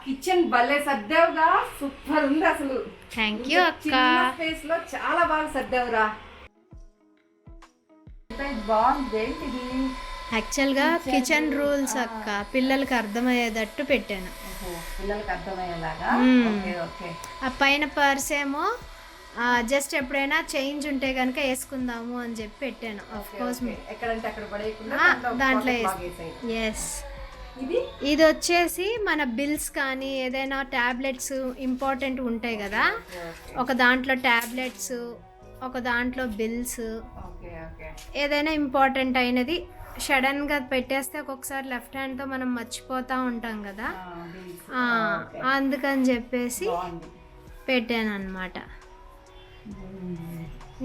Kitchen భలే సర్దావుగా, super ఉంది అసలు. థ్యాంక్ యూ అక్క. చిన్న స్పేస్ లో చాలా బాగా సర్దావురా. బాగుంది. ఏంటిది? యాక్చువల్గా కిచెన్ రూల్స్ అక్క, పిల్లలకి అర్థమయ్యేటట్టు పెట్టాను. పిల్లలకి అర్థమయ్యేలాగా. ఆ పైన పర్స్ ఏమో జస్ట్ ఎప్పుడైనా చేంజ్ ఉంటే కనుక వేసుకుందాము అని చెప్పి పెట్టాను. ఆఫ్ కోర్స్ ఎక్కడంటే అక్కడ పడేయకుండా దాంట్లో ఎస్. ఇది వచ్చేసి మన బిల్స్ కానీ ఏదైనా ట్యాబ్లెట్స్ ఇంపార్టెంట్ ఉంటాయి కదా, ఒక దాంట్లో ట్యాబ్లెట్స్, ఒక దాంట్లో బిల్స్, ఏదైనా ఇంపార్టెంట్ అయినది సడన్గా పెట్టేస్తే ఒక్కొక్కసారి లెఫ్ట్ హ్యాండ్తో మనం మర్చిపోతూ ఉంటాం కదా, అందుకని చెప్పేసి పెట్టాను అన్నమాట.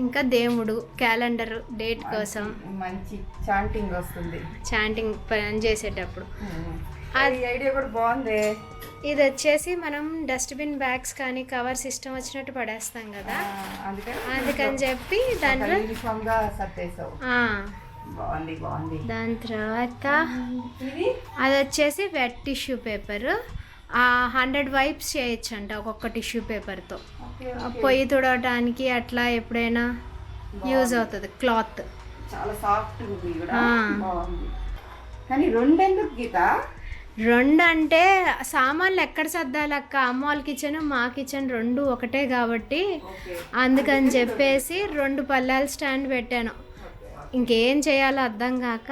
ఇంకా దేవుడు క్యాలెండర్ డేట్ కోసం మంచి చాంటింగ్ వస్తుంది, చాంటింగ్ పని చేసేటప్పుడు. అది ఐడియా కూడా బాగుంది. ఇది వచ్చేసి మనం డస్ట్బిన్ బ్యాగ్స్ కానీ కవర్స్ ఇష్టం వచ్చినట్టు పడేస్తాం కదా, అందుకని చెప్పి దాంట్లో దాని తర్వాత అది వచ్చేసి వెట్ టిష్యూ పేపర్. 100 వైప్స్ చేయొచ్చు అంట ఒక్కొక్క టిష్యూ పేపర్తో. పొయ్యి తుడవటానికి అట్లా ఎప్పుడైనా యూజ్ అవుతుంది. క్లాత్ చాలా సాఫ్ట్ కానీ 2 ఎందుకు గీత? 2 అంటే సామాన్లు ఎక్కడ సర్దాలక్క, అమ్మ వాళ్ళ కిచెన్ మా కిచెన్ 2 ఒకటే కాబట్టి అందుకని చెప్పేసి 2 పల్లాల స్టాండ్ పెట్టాను. ఇంకేం చేయాలో అర్థం కాక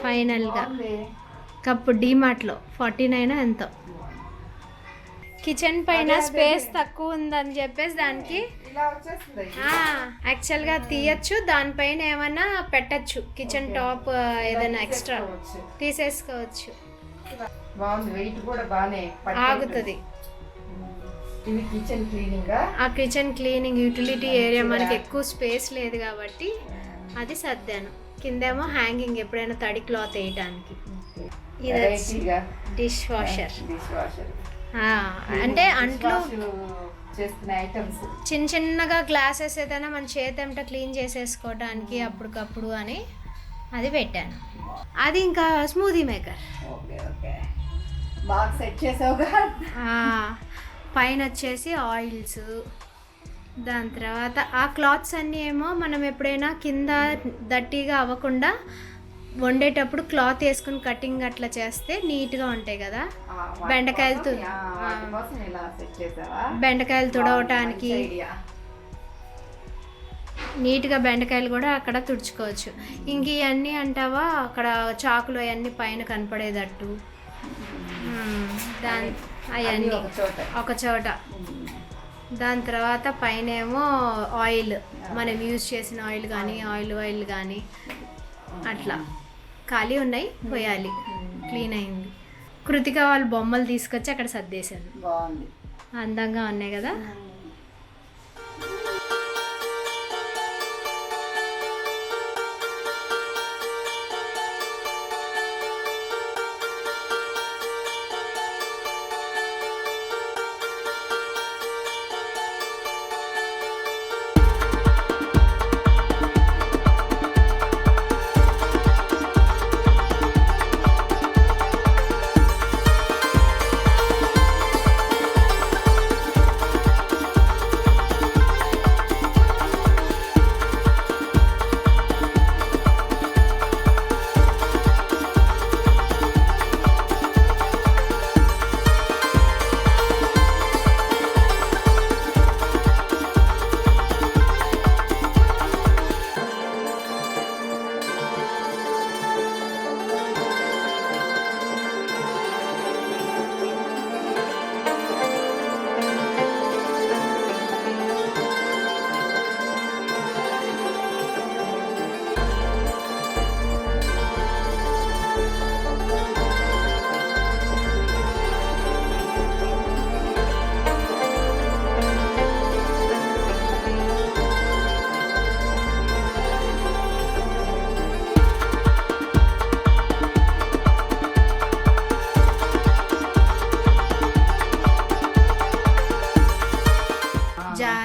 ఫైనల్గా కప్పు డీమార్ట్లో 49 ఎంతో. కిచెన్ పైన స్పేస్ తక్కువ ఉందని చెప్పేసి దానికి యాక్చువల్గా తీయచ్చు, దానిపైన ఏమన్నా పెట్టచ్చు, కిచెన్ టాప్ ఏదైనా ఎక్స్ట్రా తీసేసుకోవచ్చు. ఆగుతుంది. ఆ కిచెన్ క్లీనింగ్ యూటిలిటీ ఏరియా మనకి ఎక్కువ స్పేస్ లేదు కాబట్టి అది సర్దాను. కిందేమో హ్యాంగింగ్ ఎప్పుడైనా తడి క్లాత్ వేయడానికి. ఇది డిష్ వాషర్. అంటే అంట్లో చిన్న చిన్నగా గ్లాసెస్ ఏదైనా మన చేతంట క్లీన్ చేసేసుకోవడానికి అప్పటికప్పుడు అని అది పెట్టాను. అది ఇంకా స్మూదీ మేకర్ బాగా సెట్ చేసావుగా. పైన వచ్చేసి ఆయిల్స్, దాని తర్వాత ఆ క్లాత్స్ అన్నీ ఏమో మనం ఎప్పుడైనా కింద దట్టిగా అవ్వకుండా వండేటప్పుడు క్లాత్ వేసుకుని కటింగ్ అట్లా చేస్తే నీట్గా ఉంటాయి కదా. బెండకాయలు తుడవటానికి నీట్గా బెండకాయలు కూడా అక్కడ తుడుచుకోవచ్చు. ఇంక ఇవన్నీ అంటావా అక్కడ చాకులు అవన్నీ పైన కనపడేటట్టు అవన్నీ ఒక చోట. దాని తర్వాత పైన ఏమో ఆయిల్, మనం యూజ్ చేసిన ఆయిల్ కానీ ఆయిల్ కానీ అట్లా ఖాళీ ఉన్నాయి, పోయాలి. క్లీన్ అయింది. కృతిక వాళ్ళు బొమ్మలు తీసుకొచ్చి అక్కడ సర్దేశాను. బాగుంది, అందంగా ఉన్నాయి కదా.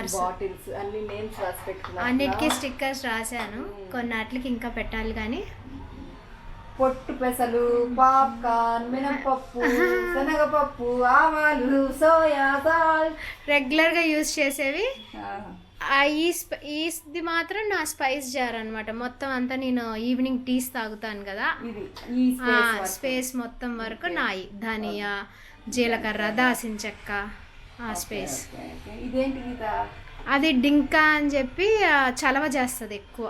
జార్స్, బాటిల్స్ అన్ని నేమ్స్ రాసి పెట్టుకున్నా. అన్నిటికీ స్టిక్కర్స్ రాశాను. కొన్నాటికి ఇంకా పెట్టాలి కానీ. పొట్టు పెసలు, పాప్కార్న్, మినపప్పు, శనగపప్పు, ఆవాలు, సోయా సాల్ట్, రెగ్యులర్గా యూజ్ చేసేవి. ఇది మాత్రం నా స్పైస్ జార్ అనమాట. మొత్తం అంతా నేను ఈవినింగ్ టీస్ తాగుతాను కదా, స్పేస్ మొత్తం వరకు నాయి. ధనియా, జీలకర్ర, దాసిన చెక్క, ఆ స్పేస్. ఇదేంటి? అది డింకా అని చెప్పి చలవ చేస్తుంది ఎక్కువ.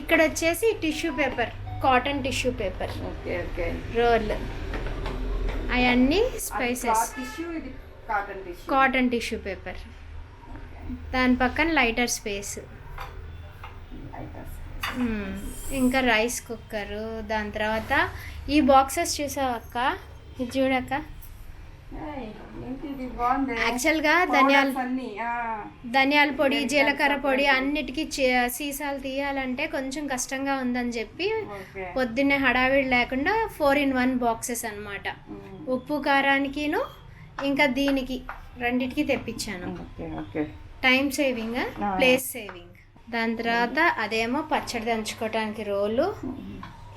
ఇక్కడ వచ్చేసి tissue paper, cotton tissue paper roll, అవన్నీ స్పైసెస్. Cotton tissue paper. దాని పక్కన లైటర్ స్పేస్. ఇంకా రైస్ కుక్కరు. దాని తర్వాత ఈ బాక్సెస్ చూసావు అక్క, ఇది చూడక్క. యాక్చువల్గా ధనియాల పొడి, జీలకర్ర పొడి అన్నిటికీ సీసాలు తీయాలంటే కొంచెం కష్టంగా ఉందని చెప్పి పొద్దున్నే హడావిడి లేకుండా 4-in-1 బాక్సెస్ అనమాట. ఉప్పు కారానికిను ఇంకా దీనికి రెండిటికి తెప్పించాను. Time saving, place saving. దాని తర్వాత అదేమో పచ్చడి దంచుకోవటానికి రోలు.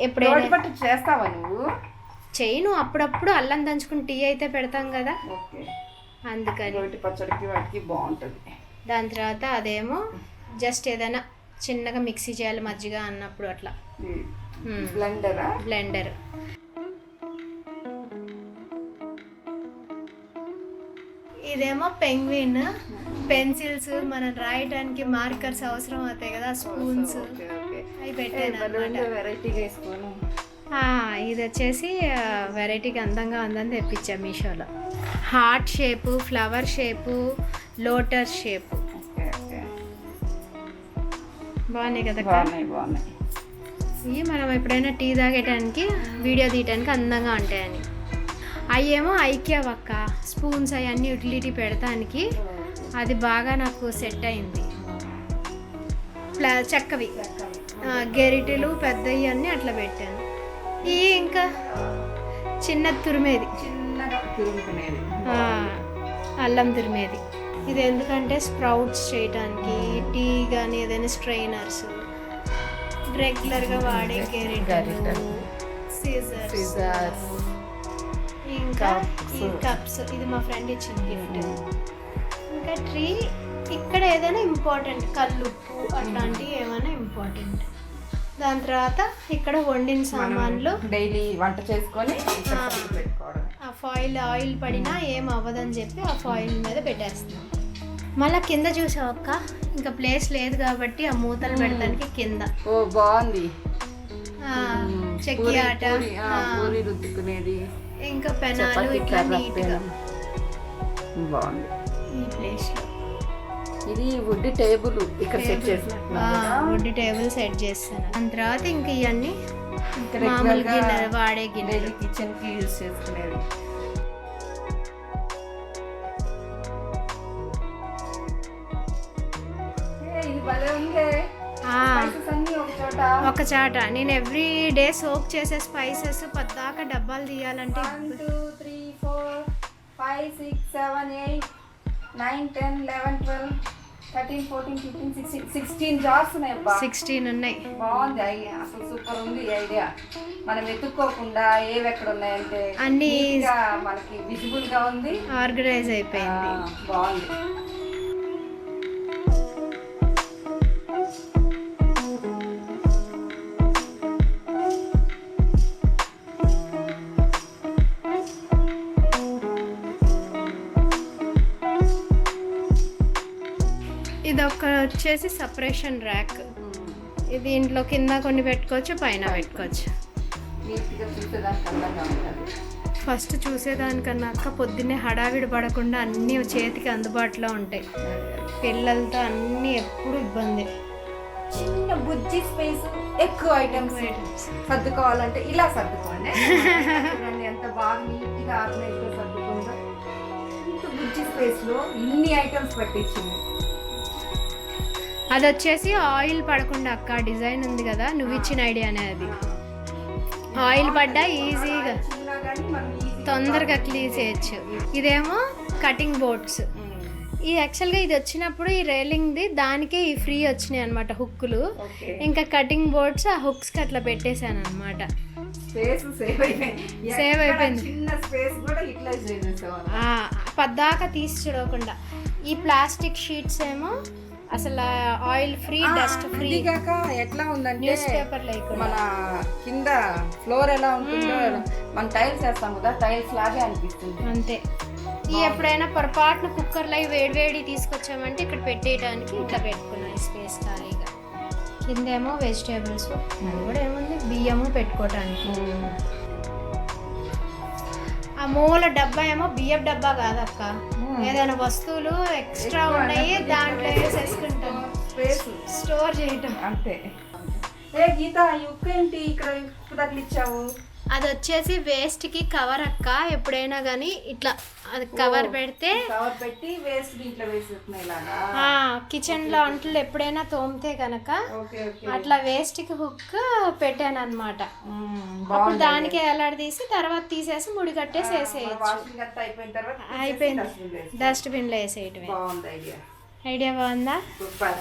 ఎప్పుడైనా చేస్తావా నువ్వు? చేయను, అప్పుడప్పుడు అల్లం దంచుకుని టీ అయితే పెడతాం కదా, అందుకని పచ్చడికి వాటికి బాగుంటుంది. దాని తర్వాత అదేమో జస్ట్ ఏదైనా చిన్నగా మిక్సీ చేయాలి మజ్జిగ అన్నప్పుడు అట్లా. బ్లెండర్. ఇదేమో పెంగ్విన్. పెన్సిల్స్, మనం రాయటానికి మార్కర్స్ అవసరం అవుతాయి కదా, స్పూన్స్ అవి పెట్టాను. ఇది వచ్చేసి వెరైటీగా అందంగా ఉందని తెప్పించా మీషోలో. Heart shape, flower shape, lotus shape. బాగున్నాయి కదా? బాగున్నాయి. ఇవి మనం ఎప్పుడైనా టీ తాగేయడానికి, వీడియో తీయటానికి అందంగా ఉంటాయని. అయ్యేమో ఐకియా వక్క స్పూన్స్, అవన్నీ యూటిలిటీ పెడతానికి. అది బాగా నాకు సెట్ అయింది. చెక్కవి గెరిటెలు పెద్దవి అన్నీ అట్లా పెట్టాను. ఇవి ఇంకా చిన్న తురిమేది, అల్లం తురిమేది. ఇది ఎందుకంటే స్ప్రౌట్స్ చేయటానికి, టీ కానీ ఏదైనా స్ట్రైనర్స్, రెగ్యులర్గా వాడే గెరిటెలు, సీజర్స్, ఇంకా ఈ కప్స్. ఇది మా ఫ్రెండ్ ఇచ్చిన గిఫ్ట్. ఇంకా ట్రీ. ఇక్కడ ఏదైనా ఇంపార్టెంట్ కల్లుప్పు అట్లాంటివి ఏమైనా ఇంపార్టెంట్. దాని తర్వాత ఇక్కడ వండిన సామాన్లు, డైలీ వంట చేసుకొని ఆ ఫాయిల్ ఆయిల్ పడినా ఏం అవ్వదని చెప్పి ఆ ఫాయిల్ మీద పెట్టేస్తున్నాం. మళ్ళీ కింద చూసావు అక్క, ఇంకా ప్లేస్ లేదు కాబట్టి ఆ మూతలు పెడతానికి కింద. ఓ బాగుంది. చెక్కి ఆట, రుద్దుకునేది, ఇంకా పెనాలు ఇట్లా నీట్గా బాగుంది ఈ ప్లేస్లో. ఇది వుడ్ టేబుల్ ఇక్కడ సెట్ చేసిన వుడ్ టేబుల్ సెట్ చేస్తాను. దాని తర్వాత ఇంక ఇవన్నీ మామూలు గిన్నెలు, వాడే గిన్నెలు, కిచెన్కి యూజ్ చేసుకునేది. ఒక చాట. నేను ఎవ్రీ డే సోక్ చేసే స్పైసెస్ పద్దాకా డబ్బాలు తీయాలంటే 1 2 3 4 5 6 7 8 9 10 11 12 13 14 15 16 జార్స్ ఉన్నాయి. 16 ఉన్నాయి. బాగుంది, అసలు సూపర్ ఉంది ఈ ఐడియా. మనం వెతుక్కోకుండా ఏవి ఎక్కడ ఉన్నాయంటే అన్ని మనకి విజిబుల్ గా ఉంది, ఆర్గనైజ్ అయిపోయింది. బాగుంది. ఇది ఒక వచ్చేసి సపరేషన్ ర్యాక్. ఇది ఇంట్లో కింద కొన్ని పెట్టుకోవచ్చు, పైన పెట్టుకోవచ్చు. ఫస్ట్ చూసేదానికన్నా అక్క పొద్దున్నే హడావిడి పడకుండా అన్నీ చేతికి అందుబాటులో ఉంటాయి. పిల్లలతో అన్నీ ఎప్పుడు ఇబ్బంది. చిన్న బుజ్జి స్పేస్, ఎక్కువ ఐటమ్స్ సర్దుకోవాలంటే ఇలా సర్దుకోండి. ఎంత బాగా నీట్గా ఆర్గనైజ్గా సర్దుకుందో. ఇంత బుజ్జి స్పేస్లో ఇన్ని ఐటమ్స్ పెట్టించింది. అది వచ్చేసి ఆయిల్ పడకుండా అక్క డిజైన్ ఉంది కదా, నువ్వు ఇచ్చిన ఐడియానే అది. ఆయిల్ పడ్డా ఈజీగా తొందరగా క్లీన్ చేయొచ్చు. ఇదేమో కటింగ్ బోర్డ్స్. ఈ యాక్చువల్గా ఇది వచ్చినప్పుడు ఈ రైలింగ్ది దానికే ఈ ఫ్రీ వచ్చినాయి అనమాట హుక్కులు. ఓకే. ఇంకా కటింగ్ బోర్డ్స్ ఆ హుక్స్కి అట్లా పెట్టేశాను అనమాట. స్పేస్ సేవ్ అయిపోయింది. సేవ్ అయిపోయింది. చిన్న స్పేస్ కూడా యూటిలైజ్ చేసేసాం. పద్దాకా తీసి చూడకుండా. ఈ ప్లాస్టిక్ షీట్స్ ఏమో అసలు ఆయిల్ ఫ్రీ, డస్ట్ ఫ్రీ. ఇదిగాక ఎట్లా ఉందంటే న్యూస్ పేపర్ లేకుండా మన కింద ఫ్లోర్ ఎలా ఉంటుందో మనం టైల్స్ వేస్తాం కదా, టైల్స్ లాగే అనిపిస్తుంది. అంతే. ఈ ఎప్పుడైనా పొరపాటున కుక్కర్లో వేడి తీసుకొచ్చామంటే ఇక్కడ పెట్టేయడానికి ఇట్లా పెట్టుకున్నాను స్పేస్ ఖాళీగా. కిందేమో వెజిటేబుల్స్, అది కూడా ఏముంది బియ్యము పెట్టుకోవటానికి. ఆ మూల డబ్బా ఏమో బియ్యం డబ్బా కాదక్క, ఏదైనా వస్తువులు ఎక్స్ట్రా ఉన్నాయి దాంట్లో వేసేసుకుంటాం, స్టోర్ చేయటం. అంతే. ఏ గీత ఈ ఉక్కు ఏంటి ఇక్కడ ఉక్కు తగిలిచ్చావు? అది వచ్చేసి వేస్ట్కి కవర్ అక్క. ఎప్పుడైనా కానీ ఇట్లా అది కవర్ పెడితే కవర్ పెట్టి వేస్ట్ దీంట్లో వేసేస్తున్నాయి ఇలాగా. కిచెన్లో అంట్లు ఎప్పుడైనా తోమితే కనుక అట్లా వేస్ట్కి హుక్ పెట్టాను అనమాట. అప్పుడు దానికి ఎలాడదీసి తర్వాత తీసేసి ముడి కట్టేసి వేసేయచ్చు. అయిపోయింది, డస్ట్బిన్లో వేసేయటమే. బాగుంది ఐడియా. ఐడియా బాగుందా? సూపర్.